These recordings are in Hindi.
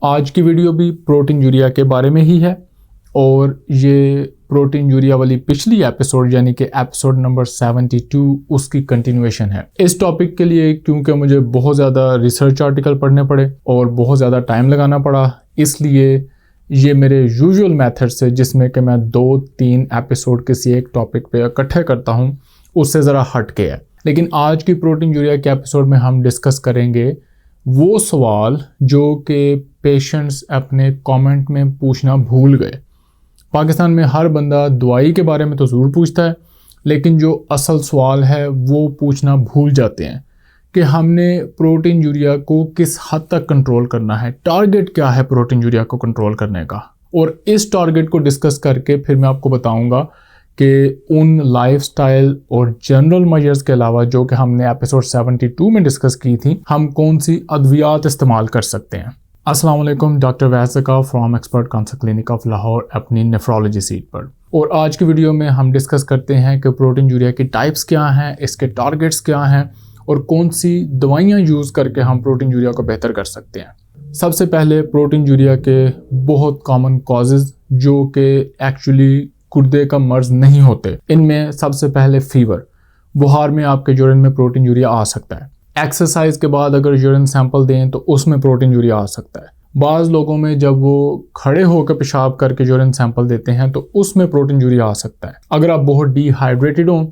आज की वीडियो भी प्रोटीन यूरिया के बारे में ही है और ये प्रोटीन यूरिया वाली पिछली एपिसोड यानी कि एपिसोड नंबर 72 उसकी कंटिन्यूएशन है। इस टॉपिक के लिए क्योंकि मुझे बहुत ज़्यादा रिसर्च आर्टिकल पढ़ने पड़े और बहुत ज़्यादा टाइम लगाना पड़ा, इसलिए ये मेरे यूजुअल मेथड से जिसमें कि मैं 2-3 एपिसोड किसी एक टॉपिक पे इकट्ठे करता हूँ उससे ज़रा हट के है। लेकिन आज की प्रोटीन यूरिया के एपिसोड में हम डिस्कस करेंगे वो सवाल जो कि पेशेंट्स अपने कमेंट में पूछना भूल गए। पाकिस्तान में हर बंदा दवाई के बारे में तो ज़रूर पूछता है, लेकिन जो असल सवाल है वो पूछना भूल जाते हैं कि हमने प्रोटीन यूरिया को किस हद तक कंट्रोल करना है, टारगेट क्या है प्रोटीन यूरिया को कंट्रोल करने का। और इस टारगेट को डिस्कस करके फिर मैं आपको बताऊंगा कि उन लाइफस्टाइल और जनरल मेजर्स के अलावा जो कि हमने एपिसोड 72 में डिस्कस की थी, हम कौन सी अद्वियात इस्तेमाल कर सकते हैं। अस्सलाम वालेकुम, डॉक्टर वैज़का from expert cancer clinic of Lahore अपनी नेफ्रोलॉजी सीट पर। और आज की वीडियो में हम डिस्कस करते हैं कि प्रोटीन यूरिया की टाइप्स क्या हैं, इसके टारगेट्स क्या हैं और कौन सी दवाइयाँ यूज़ करके हम प्रोटीन यूरिया को बेहतर कर सकते हैं। सबसे पहले प्रोटीन यूरिया के बहुत कॉमन कॉजेज़ जो कि एक्चुअली गुर्दे का मर्ज नहीं होते, इनमें सबसे पहले फीवर, बुखार में आपके यूरिन में प्रोटीन यूरिया आ सकता है। एक्सरसाइज के बाद अगर यूरिन सैंपल दें तो उसमें प्रोटीन यूरिया आ सकता है। बाज़ लोगों में जब वो खड़े होकर पेशाब करके यूरिन सैंपल देते हैं तो उसमें प्रोटीन यूरिया आ सकता है। अगर आप बहुत डिहाइड्रेटेड हों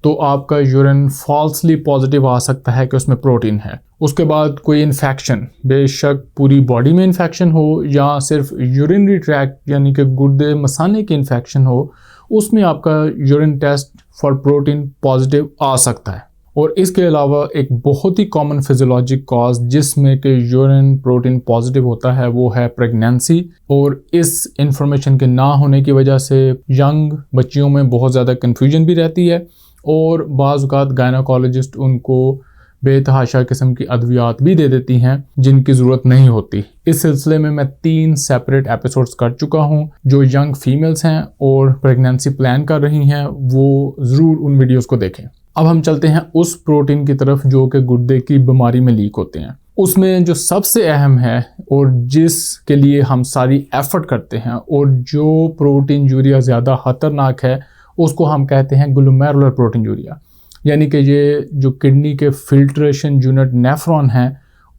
तो आपका यूरिन फॉल्सली पॉजिटिव आ सकता है कि उसमें प्रोटीन है। उसके बाद कोई इन्फेक्शन, बेशक पूरी बॉडी में इन्फेक्शन हो या सिर्फ यूरिनरी ट्रैक्ट यानी कि गुर्दे मसाने की इन्फेक्शन हो, उसमें आपका urine test for protein positive आ सकता है। और इसके अलावा एक बहुत ही कॉमन फिजियोलॉजिक कॉज जिसमें कि यूरिन प्रोटीन पॉजिटिव होता है वो है प्रेगनेंसी। और इस इंफॉर्मेशन के ना होने की वजह से यंग बच्चियों में बहुत ज़्यादा कन्फ्यूजन भी रहती है और बाज़ औक़ात गायनोकोलॉजिस्ट उनको बेतहाशा किस्म की अद्वियात भी दे देती हैं जिनकी ज़रूरत नहीं होती। इस सिलसिले में मैं 3 सेपरेट एपिसोड्स कर चुका हूं। जो यंग फीमेल्स हैं और प्रेगनेंसी प्लान कर रही हैं वो ज़रूर उन वीडियोस को देखें। अब हम चलते हैं उस प्रोटीन की तरफ जो कि गुर्दे की बीमारी में लीक होते हैं। उसमें जो सबसे अहम है और जिसके लिए हम सारी एफर्ट करते हैं और जो प्रोटीन यूरिया ज़्यादा ख़तरनाक है उसको हम कहते हैं ग्लोमेरुलर प्रोटीन यूरिया। यानी कि ये जो किडनी के फिल्ट्रेशन यूनिट नेफ्रॉन है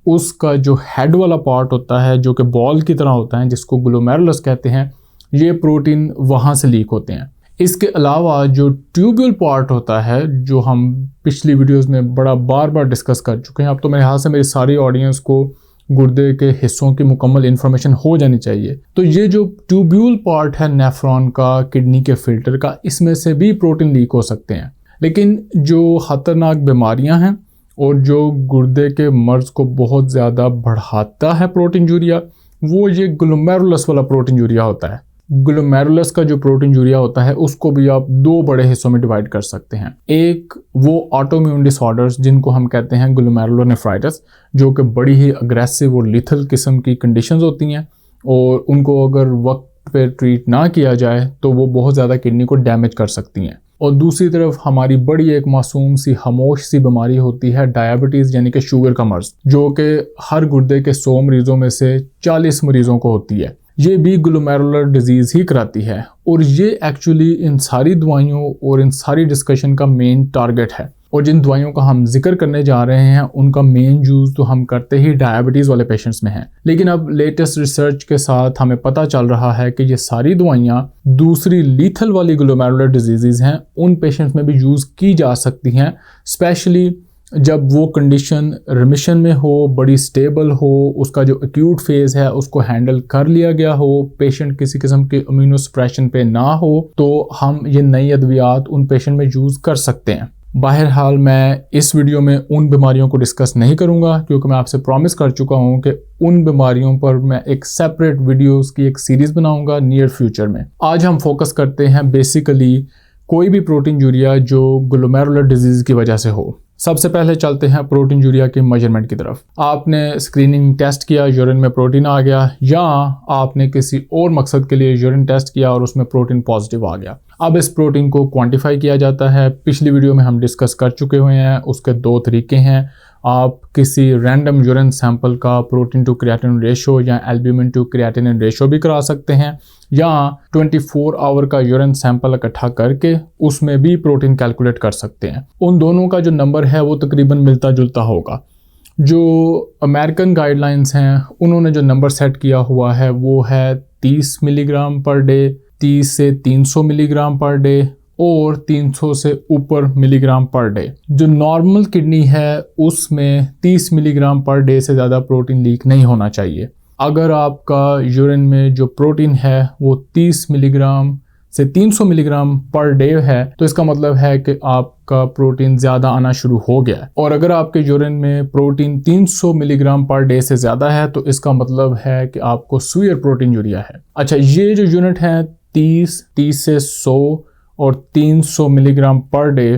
उसका जो हेड वाला पार्ट होता है जो कि बॉल की तरह होता है जिसको ग्लोमेरुलस कहते हैं, ये प्रोटीन वहाँ से लीक होते हैं। इसके अलावा जो ट्यूब्यूल पार्ट होता है जो हम पिछली वीडियोस में बड़ा बार डिस्कस कर चुके हैं, अब तो मेरे हाथ से मेरी सारी ऑडियंस को गुर्दे के हिस्सों की मुकम्मल इन्फॉर्मेशन हो जानी चाहिए। तो ये जो ट्यूब्यूल पार्ट है नेफ्रॉन का, किडनी के फिल्टर का, इसमें से भी प्रोटीन लीक हो सकते हैं। लेकिन जो ख़तरनाक बीमारियां हैं और जो गुर्दे के मर्ज को बहुत ज़्यादा बढ़ाता है प्रोटीन यूरिया, वो ये ग्लोमेरुलस वाला प्रोटीन यूरिया होता है। ग्लोमेरुलस का जो प्रोटीन यूरिया होता है उसको भी आप 2 बड़े हिस्सों में डिवाइड कर सकते हैं। एक वो ऑटोइम्यून डिसऑर्डर्स जिनको हम कहते हैं ग्लोमेरुलोनेफ्राइटिस, जो कि बड़ी ही अग्रेसिव और लिथल किस्म की कंडीशंस होती हैं और उनको अगर वक्त पे ट्रीट ना किया जाए तो वो बहुत ज़्यादा किडनी को डैमेज कर सकती हैं। और दूसरी तरफ हमारी बड़ी एक मासूम सी खामोश सी बीमारी होती है डायबिटीज़ यानी कि शुगर का मर्ज, जो कि हर गुर्दे के 100 मरीज़ों में से 40 मरीज़ों को होती है। ये भी ग्लोमेरुलर डिजीज़ ही कराती है और ये एक्चुअली इन सारी दवाइयों और इन सारी डिस्कशन का मेन टारगेट है। और जिन दवाइयों का हम जिक्र करने जा रहे हैं उनका मेन यूज़ तो हम करते ही डायबिटीज़ वाले पेशेंट्स में है। लेकिन अब लेटेस्ट रिसर्च के साथ हमें पता चल रहा है कि ये सारी दवाइयाँ दूसरी लीथल वाली ग्लोमेरुलर डिजीज़ हैं उन पेशेंट्स में भी यूज़ की जा सकती हैं, स्पेशली जब वो कंडीशन रिमिशन में हो, बड़ी स्टेबल हो, उसका जो एक्यूट फेज़ है उसको हैंडल कर लिया गया हो, पेशेंट किसी किस्म के इम्यूनोसप्रेशन पे ना हो, तो हम ये नई अद्वियात उन पेशेंट में यूज़ कर सकते हैं। बहरहाल मैं इस वीडियो में उन बीमारियों को डिस्कस नहीं करूंगा क्योंकि मैं आपसे प्रॉमिस कर चुका हूं कि उन बीमारियों पर मैं एक सेपरेट वीडियोस की एक सीरीज़ बनाऊंगा नियर फ्यूचर में। आज हम फोकस करते हैं बेसिकली कोई भी प्रोटीन यूरिया जो ग्लोमेरुलर डिजीज़ की वजह से हो। सबसे पहले चलते हैं प्रोटीन यूरिया की मेजरमेंट की तरफ। आपने स्क्रीनिंग टेस्ट किया, यूरिन में प्रोटीन आ गया, या आपने किसी और मकसद के लिए यूरिन टेस्ट किया और उसमें प्रोटीन पॉजिटिव आ गया। अब इस प्रोटीन को क्वांटिफाई किया जाता है। पिछली वीडियो में हम डिस्कस कर चुके हुए हैं। उसके दो तरीके हैं। आप किसी रैंडम यूरिन सैंपल का प्रोटीन टू क्रिएटिनिन रेशो या एल्ब्यूमिन टू क्रिएटिनिन रेशो भी करा सकते हैं, या 24 आवर का यूरिन सैंपल इकट्ठा करके उसमें भी प्रोटीन कैलकुलेट कर सकते हैं। उन दोनों का जो नंबर है वो तकरीबन मिलता जुलता होगा। जो अमेरिकन गाइडलाइंस हैं उन्होंने जो नंबर सेट किया हुआ है वो है 30 मिलीग्राम पर डे, 30 से 300 मिलीग्राम पर डे और 300 से ऊपर मिलीग्राम पर डे। जो नॉर्मल किडनी है उसमें 30 मिलीग्राम पर डे से ज़्यादा प्रोटीन लीक नहीं होना चाहिए। अगर आपका यूरिन में जो प्रोटीन है वो 30 मिलीग्राम से 300 मिलीग्राम पर डे है तो इसका मतलब है कि आपका प्रोटीन ज़्यादा आना शुरू हो गया है। और अगर आपके यूरिन में प्रोटीन 300 मिलीग्राम पर डे से ज़्यादा है तो इसका मतलब है कि आपको सीवियर प्रोटीन यूरिया है। अच्छा, ये जो यूनिट है 30 से 100 और 300 मिलीग्राम पर डे,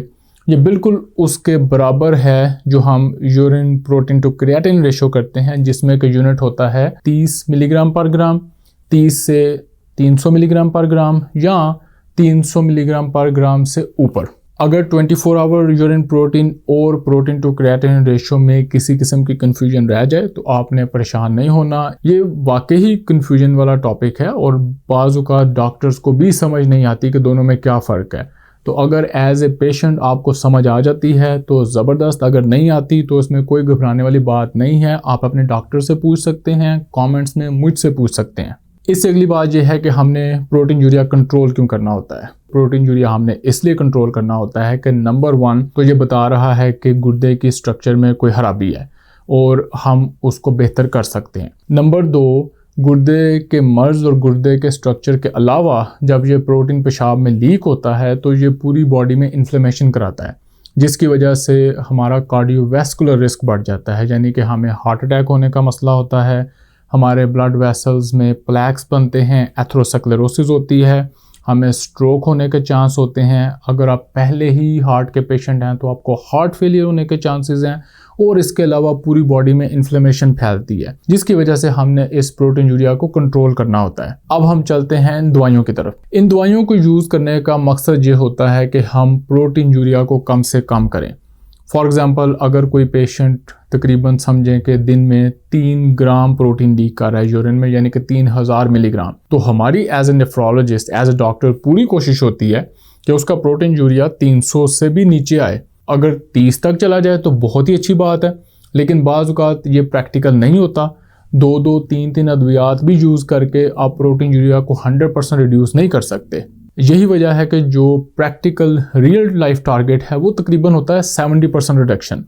ये बिल्कुल उसके बराबर है जो हम urine protein to creatinine ratio करते हैं, जिसमें का यूनिट होता है 30 मिलीग्राम पर ग्राम, 30 से 300 मिलीग्राम पर ग्राम या 300 मिलीग्राम पर ग्राम से ऊपर। अगर 24 आवर यूरिन प्रोटीन और प्रोटीन टू क्रिएटिनिन रेशो में किसी किस्म की कन्फ्यूजन रह जाए तो आपने परेशान नहीं होना। ये वाकई ही कन्फ्यूजन वाला टॉपिक है और बाज़ औक़ात डॉक्टर्स को भी समझ नहीं आती कि दोनों में क्या फ़र्क है। तो अगर एज ए पेशेंट आपको समझ आ जाती है तो ज़बरदस्त, अगर नहीं आती तो इसमें कोई घबराने वाली बात नहीं है। आप अपने डॉक्टर से पूछ सकते हैं, कमेंट्स में मुझसे पूछ सकते हैं। इससे अगली बात यह है कि हमने प्रोटीन यूरिया कंट्रोल क्यों करना होता है। प्रोटीन यूरिया हमने इसलिए कंट्रोल करना होता है कि नंबर 1 तो ये बता रहा है कि गुर्दे की स्ट्रक्चर में कोई खराबी है और हम उसको बेहतर कर सकते हैं। नंबर 2, गुर्दे के मर्ज और गुर्दे के स्ट्रक्चर के अलावा जब ये प्रोटीन पेशाब में लीक होता है तो ये पूरी बॉडी में इन्फ्लेमेशन कराता है, जिसकी वजह से हमारा कार्डियोवैस्कुलर रिस्क बढ़ जाता है, यानी कि हमें हार्ट अटैक होने का मसला होता है, हमारे ब्लड वेसल्स में प्लैक्स बनते हैं, एथेरोस्क्लेरोसिस होती है, हमें स्ट्रोक होने के चांस होते हैं। अगर आप पहले ही हार्ट के पेशेंट हैं तो आपको हार्ट फेलियर होने के चांसेस हैं और इसके अलावा पूरी बॉडी में इन्फ्लेमेशन फैलती है, जिसकी वजह से हमने इस प्रोटीन यूरिया को कंट्रोल करना होता है। अब हम चलते हैं इन दवाइयों की तरफ। इन दवाइयों को यूज़ करने का मकसद ये होता है कि हम प्रोटीन यूरिया को कम से कम करें। फॉर एग्ज़ाम्पल, अगर कोई पेशेंट तकरीबन समझें कि दिन में 3 ग्राम प्रोटीन लीक कर रहा है यूरिन में, यानी कि 3000 मिलीग्राम, तो हमारी as a nephrologist, as a doctor पूरी कोशिश होती है कि उसका प्रोटीन यूरिया 300 से भी नीचे आए। अगर 30 तक चला जाए तो बहुत ही अच्छी बात है, लेकिन बाज़ औक़ात ये प्रैक्टिकल नहीं होता। 2-2, 3-3 अद्वियात भी यूज़ करके आप प्रोटीन यूरिया को 100% रिड्यूस नहीं कर सकते। यही वजह है कि जो प्रैक्टिकल रियल लाइफ टारगेट है वो तकरीबन होता है 70% रिडक्शन,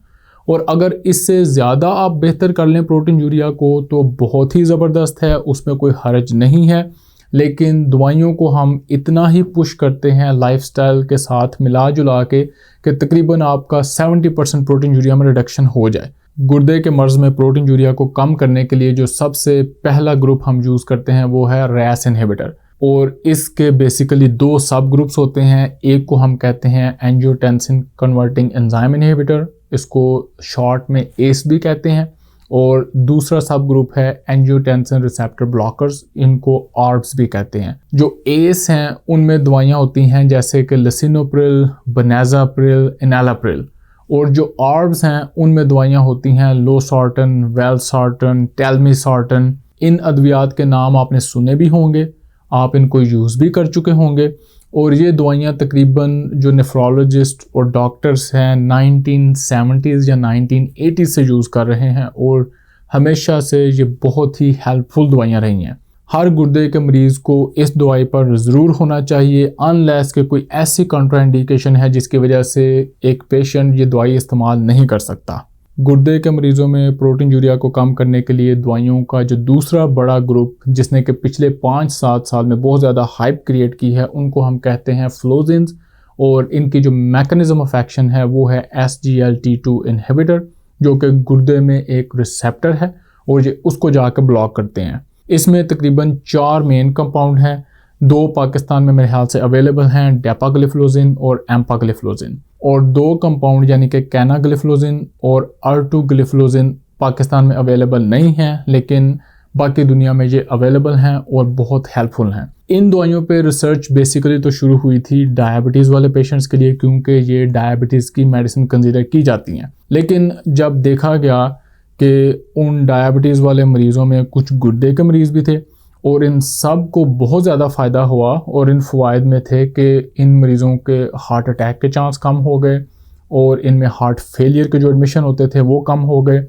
और अगर इससे ज़्यादा आप बेहतर कर लें प्रोटीन यूरिया को तो बहुत ही ज़बरदस्त है, उसमें कोई हर्ज नहीं है। लेकिन दवाइयों को हम इतना ही पुश करते हैं लाइफस्टाइल के साथ मिला जुला के कि तकरीबन आपका 70% प्रोटीन यूरिया में रिडक्शन हो जाए। गुर्दे के मर्ज में प्रोटीन यूरिया को कम करने के लिए जो सबसे पहला ग्रुप हम यूज़ करते हैं वो है रैस इनहिबिटर, और इसके बेसिकली 2 सब ग्रुप्स होते हैं। एक को हम कहते हैं एंजियोटेंसिन कन्वर्टिंग एंजाइम इनहिबिटर, इसको शॉर्ट में एस भी कहते हैं, और दूसरा सब ग्रुप है एंजियोटेंसिन रिसेप्टर ब्लॉकर्स, इनको आर्ब्स भी कहते हैं। जो एस हैं उनमें दवाइयाँ होती हैं जैसे कि लिसिनोप्रिल, बेनाजाप्रिल, एनालाप्रिल, और जो आर्ब्स हैं उनमें दवाइयाँ होती हैं लोसार्टन, वेलसार्टन, टेलमिसार्टन। इन अद्वियात के नाम आपने सुने भी होंगे, आप इनको यूज़ भी कर चुके होंगे, और ये दवाइयाँ तकरीबन जो नेफ्रोलॉजिस्ट और डॉक्टर्स हैं 1970s या 1980s से यूज़ कर रहे हैं, और हमेशा से ये बहुत ही हेल्पफुल दवाइयाँ रही हैं। हर गुर्दे के मरीज़ को इस दवाई पर ज़रूर होना चाहिए, अनलेस के कोई ऐसी कॉन्ट्राइंडिकेशन है जिसकी वजह से एक पेशेंट ये दवाई इस्तेमाल नहीं कर सकता। गुर्दे के मरीज़ों में प्रोटीन यूरिया को कम करने के लिए दवाइयों का जो दूसरा बड़ा ग्रुप जिसने कि पिछले 5-7 साल में बहुत ज़्यादा हाइप क्रिएट की है, उनको हम कहते हैं फ्लोजिन्स, और इनकी जो मैकेनिज्म ऑफ एक्शन है वो है SGLT2 इनहिबिटर, जो कि गुर्दे में एक रिसेप्टर है और ये उसको जाकर ब्लॉक करते हैं। इसमें तकरीबन 4 मेन कंपाउंड हैं, 2 पाकिस्तान में मेरे ख्याल से अवेलेबल हैं, डेपाग्लिफ्लोजिन और एम्पाग्लिफ्लोजिन, और 2 कंपाउंड यानी कि कैनाग्लिफ्लोजिन और अर्टुग्लिफ्लोजिन पाकिस्तान में अवेलेबल नहीं हैं, लेकिन बाकी दुनिया में ये अवेलेबल हैं और बहुत हेल्पफुल हैं। इन दवाइयों पे रिसर्च बेसिकली तो शुरू हुई थी डायबिटीज़ वाले पेशेंट्स के लिए, क्योंकि ये डायबिटीज़ की मेडिसिन कंसीडर की जाती हैं। लेकिन जब देखा गया कि उन डायबिटीज़ वाले मरीज़ों में कुछ गुर्दे के मरीज़ भी थे और इन सब को बहुत ज़्यादा फ़ायदा हुआ, और इन फ़वाइद में थे कि इन मरीज़ों के हार्ट अटैक के चांस कम हो गए और इनमें हार्ट फेलियर के जो एडमिशन होते थे वो कम हो गए,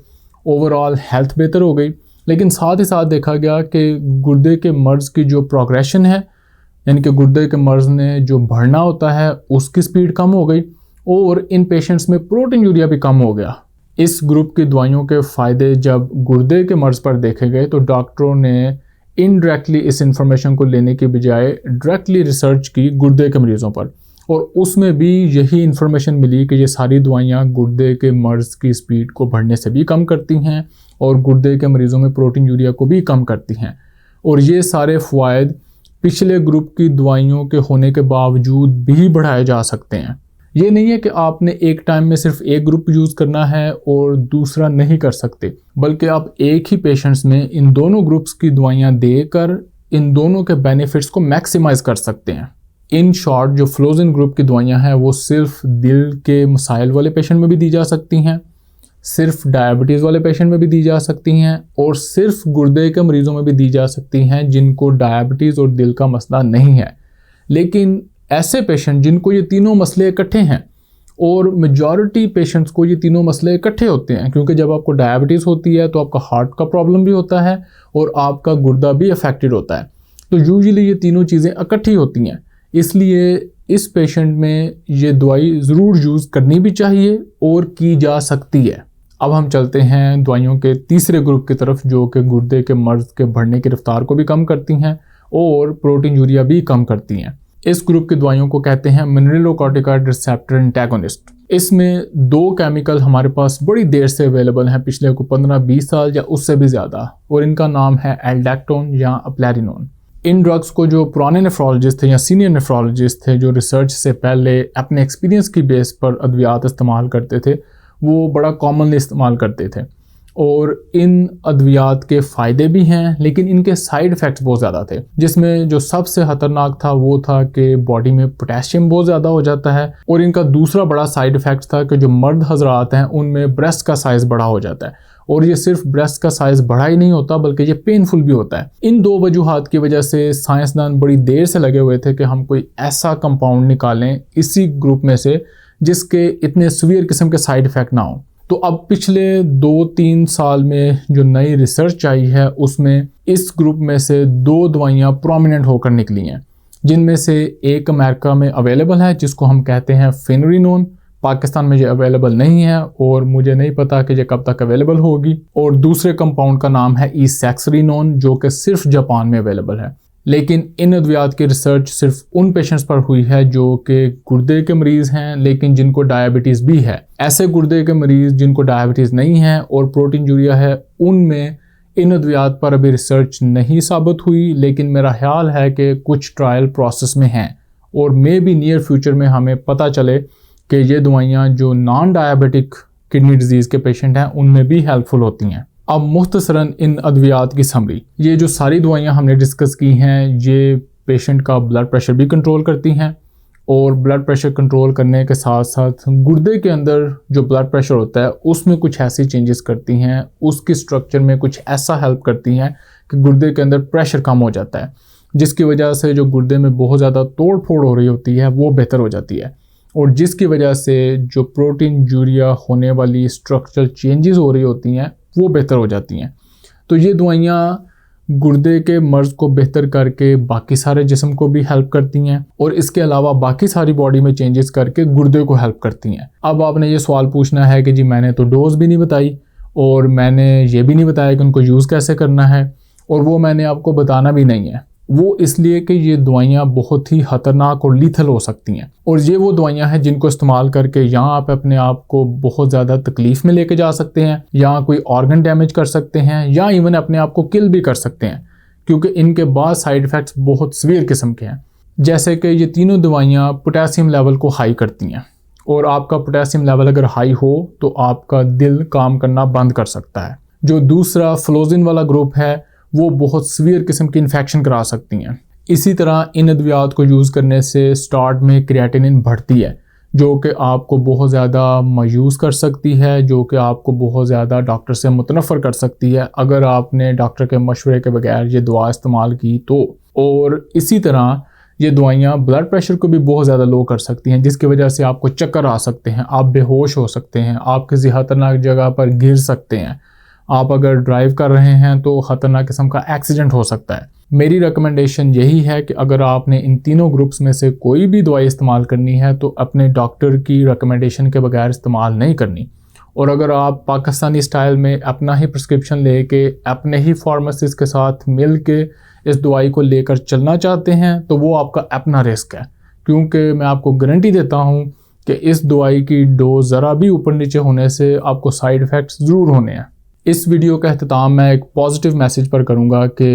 ओवरऑल हेल्थ बेहतर हो गई। लेकिन साथ ही साथ देखा गया कि गुर्दे के मर्ज़ की जो प्रोग्रेशन है, यानी कि गुर्दे के मर्ज़ ने जो बढ़ना होता है उसकी स्पीड कम हो गई और इन पेशेंट्स में प्रोटीन यूरिया भी कम हो गया। इस ग्रुप की दवाइयों के फ़ायदे जब गुर्दे के मर्ज़ पर देखे गए तो डॉक्टरों ने इनडायरेक्टली इस इंफॉर्मेशन को लेने के बजाय डायरेक्टली रिसर्च की गुर्दे के मरीज़ों पर, और उसमें भी यही इन्फॉर्मेशन मिली कि ये सारी दवाइयाँ गुर्दे के मर्ज़ की स्पीड को बढ़ने से भी कम करती हैं और गुर्दे के मरीज़ों में प्रोटीन यूरिया को भी कम करती हैं। और ये सारे फ़वाइद पिछले ग्रुप की दवाइयों के होने के बावजूद भी बढ़ाए जा सकते हैं। ये नहीं है कि आपने एक टाइम में सिर्फ एक ग्रुप यूज़ करना है और दूसरा नहीं कर सकते, बल्कि आप एक ही पेशेंट्स में इन दोनों ग्रुप्स की दवाइयाँ देकर इन दोनों के बेनिफिट्स को मैक्सिमाइज़ कर सकते हैं। इन शॉर्ट जो फ्लोजिन ग्रुप की दवाइयाँ हैं वो सिर्फ दिल के मसाइल वाले पेशेंट में भी दी जा सकती हैं, सिर्फ डायबिटीज़ वाले पेशेंट में भी दी जा सकती हैं और सिर्फ गुर्दे के मरीज़ों में भी दी जा सकती हैं जिनको डायबिटीज़ और दिल का मसला नहीं है। लेकिन ऐसे पेशेंट जिनको ये तीनों मसले इकट्ठे हैं, और मेजॉरिटी पेशेंट्स को ये तीनों मसले इकट्ठे होते हैं, क्योंकि जब आपको डायबिटीज़ होती है तो आपका हार्ट का प्रॉब्लम भी होता है और आपका गुर्दा भी अफेक्टेड होता है, तो यूजुअली ये तीनों चीज़ें इकट्ठी होती हैं। इसलिए इस पेशेंट में ये दवाई ज़रूर यूज़ करनी भी चाहिए और की जा सकती है। अब हम चलते हैं दवाइयों के तीसरे ग्रुप की तरफ, जो कि गुर्दे के मर्ज़ के बढ़ने की रफ्तार को भी कम करती हैं और प्रोटीन यूरिया भी कम करती हैं। इस ग्रुप की दवाइयों को कहते हैं मिनरलोकॉर्टिकॉइड रिसेप्टर एंटागोनिस्ट। इसमें दो केमिकल हमारे पास बड़ी देर से अवेलेबल हैं, पिछले को 15-20 साल या उससे भी ज़्यादा, और इनका नाम है एल्डैक्टोन या अपलैरिनोन। इन ड्रग्स को जो पुराने नेफ्रोलॉजिस्ट थे या सीनियर नेफ्रोलॉजिस्ट थे जो रिसर्च से पहले अपने एक्सपीरियंस की बेस पर अद्वियात इस्तेमाल करते थे, वो बड़ा कॉमनली इस्तेमाल करते थे, और इन अद्वियात के फ़ायदे भी हैं लेकिन इनके साइड इफ़ेक्ट्स बहुत ज़्यादा थे, जिसमें जो सबसे ख़तरनाक था वो था कि बॉडी में पोटेशियम बहुत ज़्यादा हो जाता है, और इनका दूसरा बड़ा साइड इफ़ेक्ट था कि जो मर्द हजरात हैं उनमें ब्रेस्ट का साइज़ बड़ा हो जाता है, और ये सिर्फ ब्रेस्ट का साइज़ बड़ा ही नहीं होता बल्कि ये पेनफुल भी होता है। इन दो वजूहात की वजह से साइंसदान बड़ी देर से लगे हुए थे कि हम कोई ऐसा कंपाउंड निकालें इसी ग्रुप में से जिसके इतने सीवियर किस्म के साइड इफ़ेक्ट ना हो। तो अब पिछले 2-3 साल में जो नई रिसर्च आई है उसमें इस ग्रुप में से दो दवाइयाँ प्रोमिनेंट होकर निकली हैं, जिनमें से एक अमेरिका में अवेलेबल है जिसको हम कहते हैं फिनरिनोन। पाकिस्तान में ये अवेलेबल नहीं है और मुझे नहीं पता कि ये कब तक अवेलेबल होगी, और दूसरे कंपाउंड का नाम है ईसेक्सरिनोन जो कि सिर्फ जापान में अवेलेबल है। लेकिन इन अद्वियात की रिसर्च सिर्फ उन पेशेंट्स पर हुई है जो कि गुर्दे के मरीज़ हैं लेकिन जिनको डायबिटीज़ भी है। ऐसे गुर्दे के मरीज़ जिनको डायबिटीज़ नहीं है और प्रोटीन यूरिया है, उनमें इन अद्वियात पर अभी रिसर्च नहीं साबित हुई, लेकिन मेरा ख्याल है कि कुछ ट्रायल प्रोसेस में हैं और मे बी नियर फ्यूचर में हमें पता चले कि ये दवाइयाँ जो नॉन डायबिटिक किडनी डिजीज़ के पेशेंट हैं उनमें भी हेल्पफुल होती हैं। अब मुख्तसरन इन अद्वियात की समरी, ये जो सारी दवाइयाँ हमने डिस्कस की हैं ये पेशेंट का ब्लड प्रेशर भी कंट्रोल करती हैं, और ब्लड प्रेशर कंट्रोल करने के साथ साथ गुर्दे के अंदर जो ब्लड प्रेशर होता है उसमें कुछ ऐसी चेंजेस करती हैं, उसकी स्ट्रक्चर में कुछ ऐसा हेल्प करती हैं कि गुर्दे के अंदर प्रेशर कम हो जाता है, जिसकी वजह से जो गुर्दे में बहुत ज़्यादा तोड़ फोड़ हो रही होती है वो बेहतर हो जाती है, और जिसकी वजह से जो प्रोटीन यूरिया होने वाली स्ट्रक्चरल चेंजेस हो रही होती हैं वो बेहतर हो जाती हैं। तो ये दवाइयाँ गुर्दे के मर्ज़ को बेहतर करके बाकी सारे जिस्म को भी हेल्प करती हैं, और इसके अलावा बाकी सारी बॉडी में चेंजेस करके गुर्दे को हेल्प करती हैं। अब आपने ये सवाल पूछना है कि जी मैंने तो डोज भी नहीं बताई और मैंने ये भी नहीं बताया कि उनको यूज़ कैसे करना है, और वो मैंने आपको बताना भी नहीं है। वो इसलिए कि ये दवाइयाँ बहुत ही ख़तरनाक और लीथल हो सकती हैं, और ये वो दवाइयाँ हैं जिनको इस्तेमाल करके या आप अपने आप को बहुत ज़्यादा तकलीफ़ में लेके जा सकते हैं, या कोई ऑर्गन डैमेज कर सकते हैं, या इवन अपने आप को किल भी कर सकते हैं, क्योंकि इनके बाद साइड इफ़ेक्ट्स बहुत सीवियर किस्म के हैं। जैसे कि ये तीनों दवाइयाँ पोटेशियम लेवल को हाई करती हैं, और आपका पोटेशियम लेवल अगर हाई हो तो आपका दिल काम करना बंद कर सकता है। जो दूसरा फ्लोजिन वाला ग्रुप है वो बहुत सीवियर किस्म की इन्फेक्शन करा सकती हैं। इसी तरह इन अद्वियात को यूज़ करने से स्टार्ट में क्रिएटिनिन बढ़ती है, जो कि आपको बहुत ज़्यादा मायूस कर सकती है, जो कि आपको बहुत ज़्यादा डॉक्टर से मुतनफ़र कर सकती है अगर आपने डॉक्टर के मशवरे के बगैर ये दवा इस्तेमाल की तो। और इसी तरह ये दवाइयाँ ब्लड प्रेशर को भी बहुत ज़्यादा लो कर सकती हैं, जिसकी वजह से आपको चक्कर आ सकते हैं, आप बेहोश हो सकते हैं, आप किसी ख़तरनाक जगह पर गिर सकते हैं, आप अगर ड्राइव कर रहे हैं तो ख़तरनाक किस्म का एक्सीडेंट हो सकता है। मेरी रिकमेंडेशन यही है कि अगर आपने इन तीनों ग्रुप्स में से कोई भी दवाई इस्तेमाल करनी है तो अपने डॉक्टर की रिकमेंडेशन के बगैर इस्तेमाल नहीं करनी। और अगर आप पाकिस्तानी स्टाइल में अपना ही प्रिस्क्रिप्शन लेके अपने ही फार्मासिस्ट के साथ मिल के इस दवाई को लेकर चलना चाहते हैं तो वो आपका अपना रिस्क है, क्योंकि मैं आपको गारंटी देता हूँ कि इस दवाई की डोज ज़रा भी ऊपर नीचे होने से आपको साइड इफ़ेक्ट्स ज़रूर होने हैं। इस वीडियो का अख्ताम मैं एक पॉजिटिव मैसेज पर करूँगा कि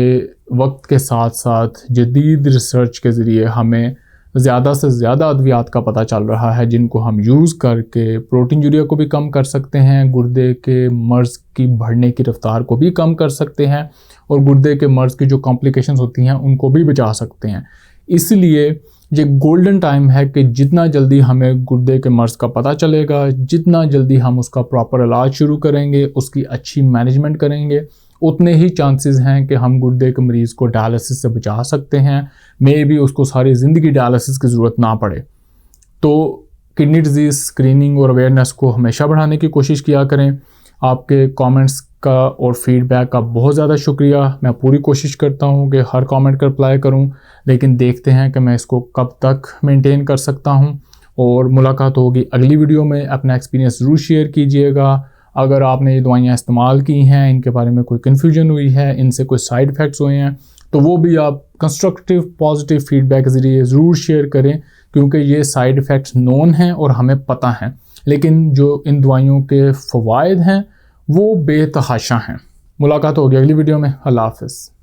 वक्त के साथ साथ जदीद रिसर्च के ज़रिए हमें ज़्यादा से ज़्यादा अद्वियात का पता चल रहा है जिनको हम यूज़ करके प्रोटीन यूरिया को भी कम कर सकते हैं, गुर्दे के मर्ज़ की बढ़ने की रफ्तार को भी कम कर सकते हैं और गुर्दे के मर्ज़ की जो कॉम्प्लिकेशंस होती हैं उनको भी बचा सकते हैं। इसलिए ये गोल्डन टाइम है कि जितना जल्दी हमें गुर्दे के मर्ज़ का पता चलेगा, जितना जल्दी हम उसका प्रॉपर इलाज शुरू करेंगे, उसकी अच्छी मैनेजमेंट करेंगे, उतने ही चांसेस हैं कि हम गुर्दे के मरीज़ को डायलिसिस से बचा सकते हैं। मे भी उसको सारी ज़िंदगी डायलिसिस की ज़रूरत ना पड़े। तो किडनी डिजीज़ स्क्रीनिंग और अवेयरनेस को हमेशा बढ़ाने की कोशिश किया करें। आपके कमेंट्स का और फीडबैक का बहुत ज़्यादा शुक्रिया। मैं पूरी कोशिश करता हूँ कि हर कमेंट का रिप्लाई करूँ, लेकिन देखते हैं कि मैं इसको कब तक मेंटेन कर सकता हूँ। और मुलाकात होगी अगली वीडियो में। अपना एक्सपीरियंस ज़रूर शेयर कीजिएगा। अगर आपने ये दवाइयाँ इस्तेमाल की हैं, इनके बारे में कोई कन्फ्यूजन हुई है, इनसे कोई साइड इफ़ेक्ट्स हुए हैं, तो वो भी आप कंस्ट्रक्टिव पॉजिटिव फीडबैक के ज़रिए ज़रूर शेयर करें, क्योंकि ये साइड इफ़ेक्ट्स नोन हैं और हमें पता हैं, लेकिन जो इन दवाइयों के फ़वाइद हैं वो बेतहाशा हैं। मुलाकात होगी अगली वीडियो में। अल्लाह हाफ़िज़।